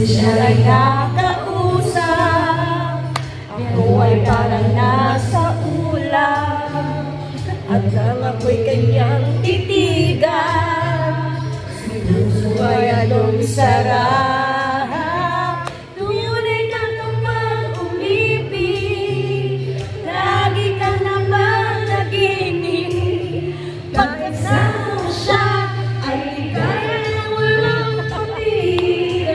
Siya ay nakausap, ako ay parang nasa ulam, at nang ako'y kanyang titigan, si puso ay anong sarap. Tunay kang umibig, lagi ka naman naginig, pagkasama mo siya ay ligaya na walang kapit.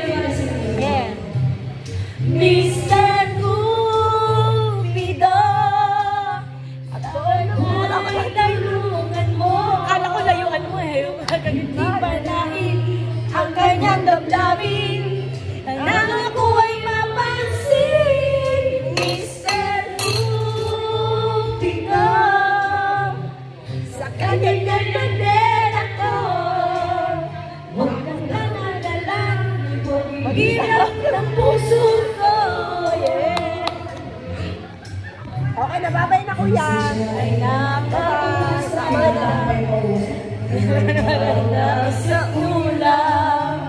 Mr. Cupido, ako ay tulungan mo. Kala ko layuan mo eh. Hindi panahin ang kanyang damdamin, nang ako ay mapansin. Mr. Cupido, sa kanyang ganda ako, huwag kang alala, mag-inap ng puso ko. Okay, nababay na kuya. Ay napakasama na sa ulam,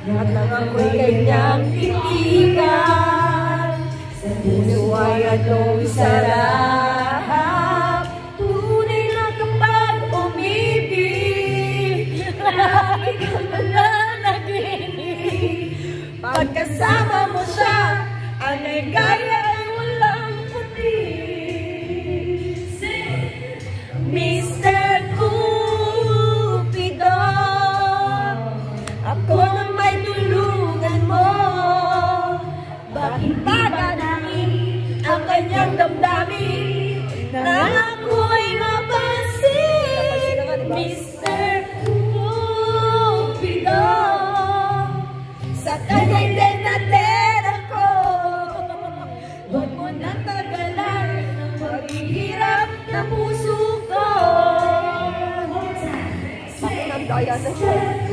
at nang ako'y kanyang titigan, sa puso ay anong sarap. Tunay na kapag umibig, lagi ka nananaginig, pagkasama mo siya, ang ligaya ay walang puti. Mr. Cupido, ako na may tulungan mo. Bakit di ba namin ang kanyang damdamin, na ako ay mapansin? Mr. Cupido, sa kanyang denader ako, huwag mo nang tagalan ang paghihirap na puso ko. Bakit ang daya na siya?